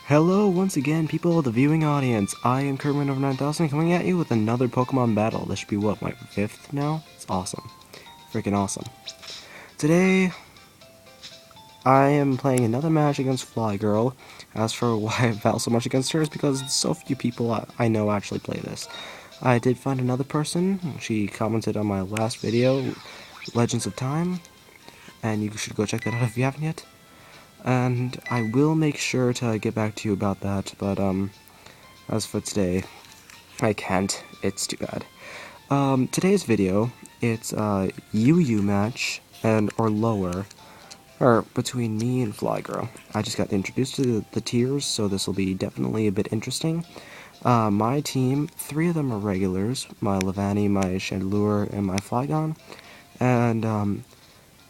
Hello once again, people of the viewing audience. I am Kermit over 9000 coming at you with another Pokemon battle. This should be what, my 5th now? It's awesome. Freaking awesome. Today, I am playing another match against Flygirl. As for why I battle so much against her is because so few people I know actually play this. I did find another person. She commented on my last video, Legends of Time, and you should go check that out if you haven't yet. And I will make sure to get back to you about that, but as for today, I can't. It's too bad. Today's video, it's a UU match or lower, or between me and Flygirl. I just got introduced to the tiers, so this will be definitely a bit interesting. My team, 3 of them are regulars, my Levani, my Chandelure, and my Flygon. And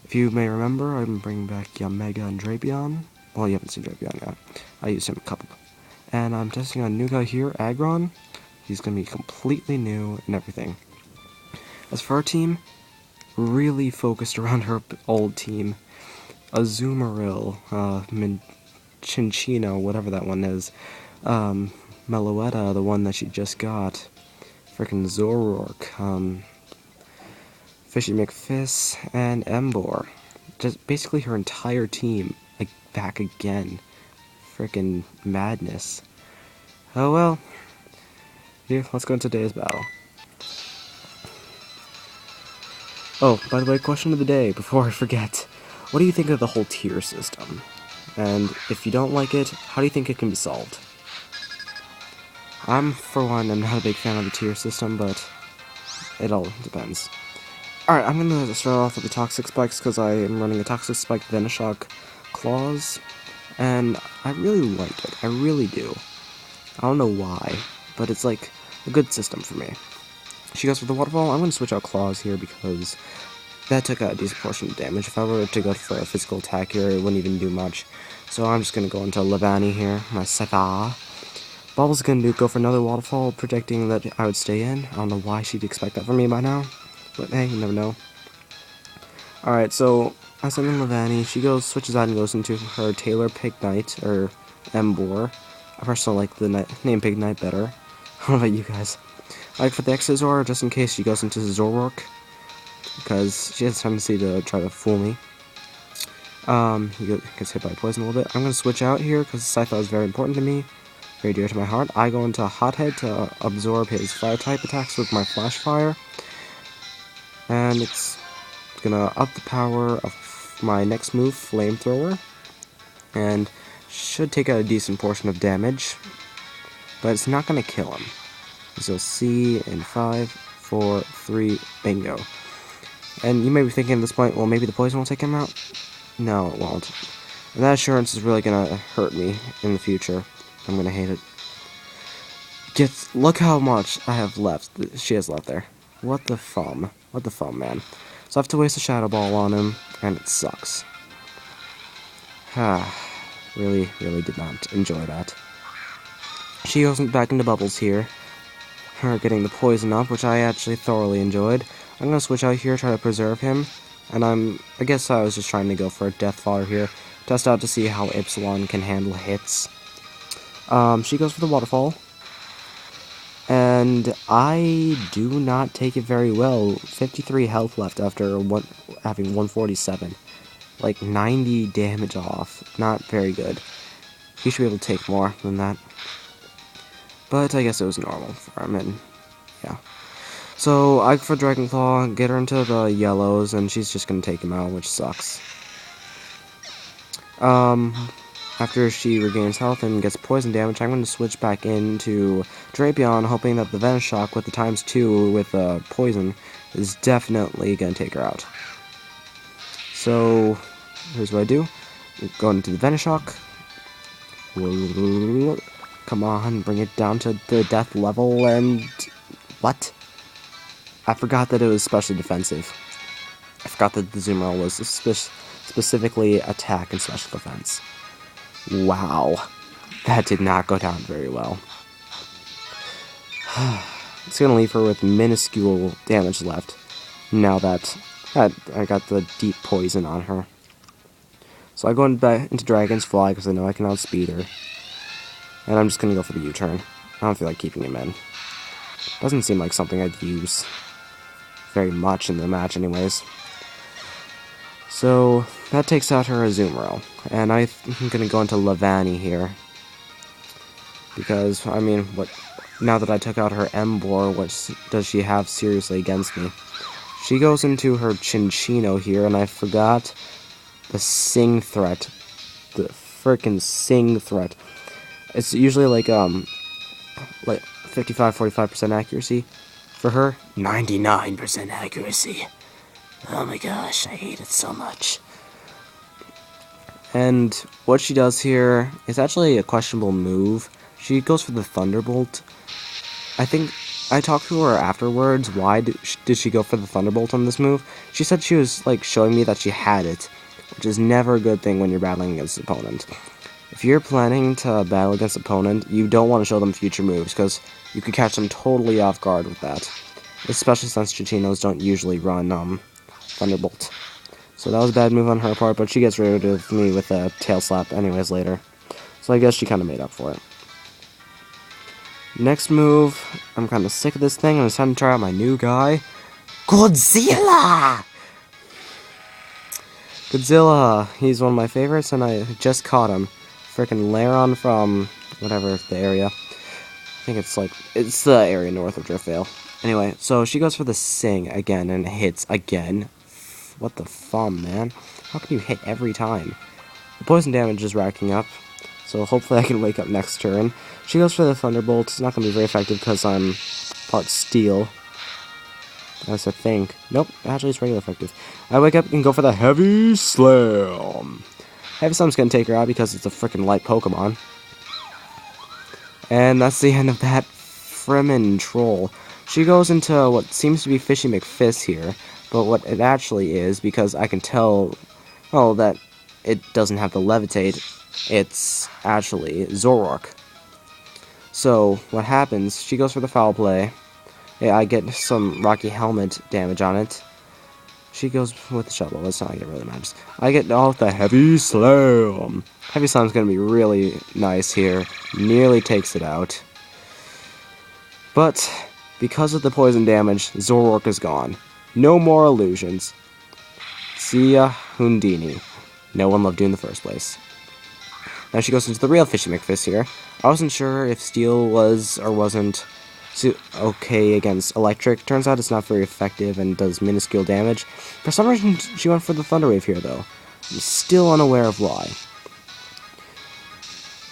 if you may remember, I'm bringing back Yamega and Drapion. Well, you haven't seen Drapion yet. I used him a couple. And I'm testing a new guy here, Agron. He's going to be completely new and everything. As for our team, really focused around her old team. Azumarill, Chinchino, whatever that one is. Meloetta, the one that she just got. Frickin' Zoroark, Fishy McFiss, and Embor. Just basically her entire team, like, back again. Frickin' madness. Oh well. Here, let's go into today's battle. Oh, by the way, question of the day, before I forget. What do you think of the whole tier system? And if you don't like it, how do you think it can be solved? For one, I'm not a big fan of the tier system, but it all depends. Alright, I'm going to start off with the Toxic Spikes because I am running a Toxic Spike Venoshock Claws, and I really like it. I really do. I don't know why, but it's like a good system for me. She goes for the Waterfall. I'm going to switch out Claws here because that took a decent portion of damage. If I were to go for a physical attack here, it wouldn't even do much. So I'm just going to go into Levani here, my Seka. Bubble's going to go for another Waterfall, predicting that I would stay in. I don't know why she'd expect that from me by now. But hey, you never know. Alright, so I send in Levani. She switches out and goes into her Taylor Pignite, or Embor. I personally like the name Pignite better. How about you guys? I like for the X-Scizor, just in case she goes into Zoroark, because she has a tendency to try to fool me. He gets hit by poison a little bit. I'm going to switch out here, because Scyther is very important to me. Very dear to my heart. I go into Hothead to absorb his Fire-type attacks with my Flash Fire. And it's gonna up the power of my next move, Flamethrower, and should take out a decent portion of damage, but it's not gonna kill him. As you'll see in 5, 4, 3, bingo. And you may be thinking at this point, well, maybe the poison will take him out? No, it won't. And that assurance is really gonna hurt me in the future. I'm gonna hate it. Look how much I have left. She has left there. What the fum? What the fum, man? So I have to waste a Shadow Ball on him, and it sucks. Really did not enjoy that. She goes back into Bubbles here. Her getting the poison up, which I actually thoroughly enjoyed. I'm gonna switch out here, try to preserve him. And I guess I was just trying to go for a Death Fodder here. Test out to see how Epsilon can handle hits. She goes for the Waterfall. And I do not take it very well. 53 health left after having 147. Like 90 damage off. Not very good. He should be able to take more than that. But I guess it was normal for him, and yeah. So I go for Dragon Claw, get her into the yellows, and she's just gonna take him out, which sucks. After she regains health and gets poison damage, I'm going to switch back into Drapion, hoping that the Venoshock with the ×2 with poison is definitely going to take her out. So, here's what I do. Go into the Venoshock. Come on, bring it down to the death level, and... What? I forgot that it was specially defensive. I forgot that the Azumarill was specifically attack and special defense. Wow, that did not go down very well. It's gonna leave her with minuscule damage left, now that I got the deep poison on her. So I go into Dragon's Fly because I know I can outspeed her. And I'm just gonna go for the U-turn. I don't feel like keeping him in. Doesn't seem like something I'd use very much in the match anyways. So, that takes out her Azumarill. And I'm gonna go into Lavani here. Because, I mean, now that I took out her Emboar, what does she have seriously against me? She goes into her Chinchino here, and I forgot the Sing threat. The frickin' Sing threat. It's usually like 55-45% accuracy. For her, 99% accuracy. Oh my gosh, I hate it so much. And what she does here is actually a questionable move. She goes for the Thunderbolt. I think I talked to her afterwards. Why did she go for the Thunderbolt on this move? She said she was like showing me that she had it, which is never a good thing when you're battling against an opponent. If you're planning to battle against an opponent, you don't want to show them future moves, because you could catch them totally off guard with that. Especially since Chichinos don't usually run Thunderbolt. So that was a bad move on her part, but she gets rid of me with a tail slap anyways later. So I guess she kind of made up for it. Next move, I'm kind of sick of this thing, and it's time to try out my new guy, Godzilla! Godzilla, he's one of my favorites, and I just caught him. Frickin' Laron from whatever the area. I think it's the area north of Driftvale. Anyway, so she goes for the Sing again, and hits again. What the fun, man? How can you hit every time? The poison damage is racking up, so hopefully I can wake up next turn. She goes for the Thunderbolt. It's not going to be very effective because I'm part Steel. That's a think. Nope, actually it's regular effective. I wake up and go for the Heavy Slam. Heavy Slam's going to take her out because it's a freaking light Pokemon. And that's the end of that Fremen troll. She goes into what seems to be Fishy McFist here, but what it actually is, because I can tell, well, that it doesn't have the Levitate, it's actually Zoroark. So, what happens, she goes for the Foul Play. Yeah, I get some Rocky Helmet damage on it. She goes with the Shovel, that's not get really matters. I get off the Heavy Slam. Heavy Slam's gonna be really nice here. Nearly takes it out. But, because of the poison damage, Zoroark is gone. No more illusions. See ya, Houdini. No one loved you in the first place. Now she goes into the real Fishy McFist here. I wasn't sure if Steel was or wasn't okay against Electric. Turns out it's not very effective and does minuscule damage. For some reason, she went for the Thunder Wave here, though. I'm still unaware of why.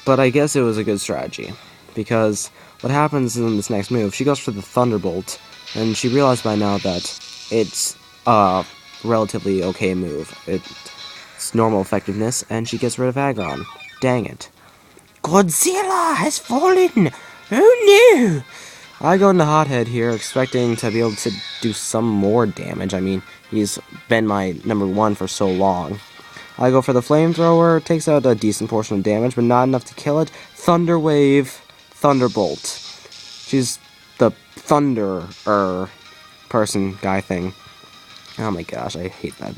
But I guess it was a good strategy, because what happens in this next move, she goes for the Thunderbolt, and she realized by now that it's a relatively okay move. It's normal effectiveness, and she gets rid of Agron. Dang it. Godzilla has fallen! Oh no! I go into Hothead here, expecting to be able to do some more damage. I mean, he's been my #1 for so long. I go for the Flamethrower, takes out a decent portion of damage, but not enough to kill it. Thunder Wave, Thunderbolt. She's the Thunder person guy thing. Oh my gosh, I hate that.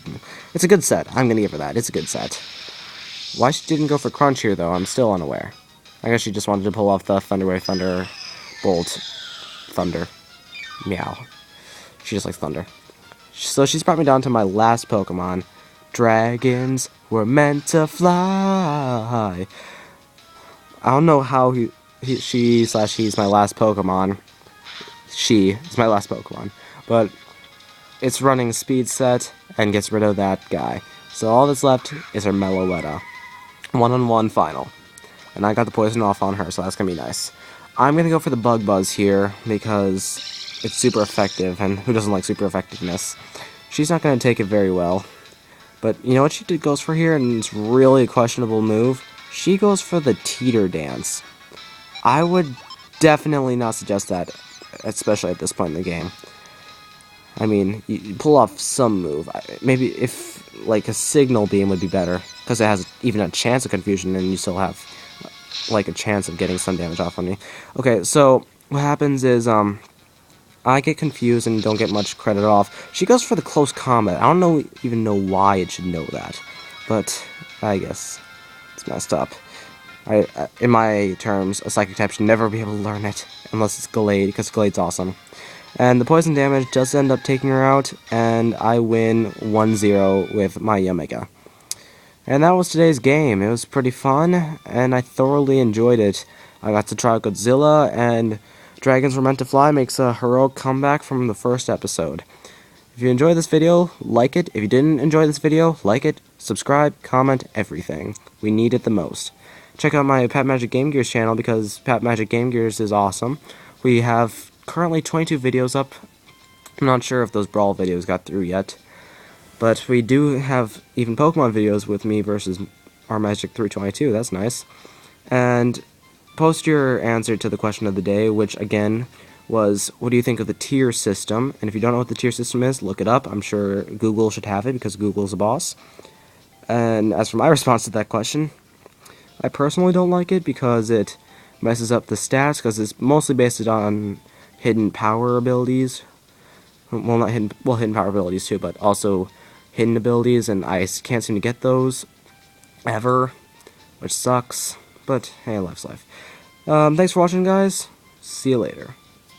It's a good set. I'm gonna give her that. It's a good set. Why she didn't go for Crunch here, though, I'm still unaware. I guess she just wanted to pull off the Thunder Wave, Thunderbolt, Thunder. Meow. She just likes thunder. So she's brought me down to my last Pokemon. Dragons were meant to fly. I don't know how she's my last Pokemon. She is my last Pokemon. But it's running Speed Set and gets rid of that guy. So all that's left is her Meloetta. 1-on-1 final. And I got the poison off on her, so that's gonna be nice. I'm gonna go for the Bug Buzz here, because it's super effective, and who doesn't like super effectiveness? She's not gonna take it very well. But you know what she goes for here, and it's really a questionable move? She goes for the Teeter Dance. I would definitely not suggest that, especially at this point in the game. I mean, you pull off some move. Maybe if, like, a Signal Beam would be better, because it has even a chance of confusion, and you still have, like, a chance of getting some damage off on me. Okay, so what happens is, I get confused and don't get much credit off. She goes for the Close Combat. I don't even know why it should know that, but I guess it's messed up. In my terms, a psychic type should never be able to learn it unless it's Glade, because Glade's awesome. And the poison damage does end up taking her out, and I win 1-0 with my Omega. And that was today's game. It was pretty fun, and I thoroughly enjoyed it. I got to try Godzilla, and Dragons Were Meant to Fly makes a heroic comeback from the first episode. If you enjoyed this video, like it. If you didn't enjoy this video, like it, subscribe, comment, everything. We need it the most. Check out my Pat Magic Game Gears channel because Pat Magic Game Gears is awesome. We have currently 22 videos up. I'm not sure if those Brawl videos got through yet. But we do have even Pokemon videos with me versus our Magic 322. That's nice. And post your answer to the question of the day, which again was, what do you think of the tier system? And if you don't know what the tier system is, look it up. I'm sure Google should have it because Google's a boss. And as for my response to that question, I personally don't like it because it messes up the stats, because it's mostly based on hidden power abilities. Well, not hidden, well, hidden power abilities too, but also hidden abilities, and I can't seem to get those ever, which sucks. But hey, life's life. Thanks for watching, guys. See you later.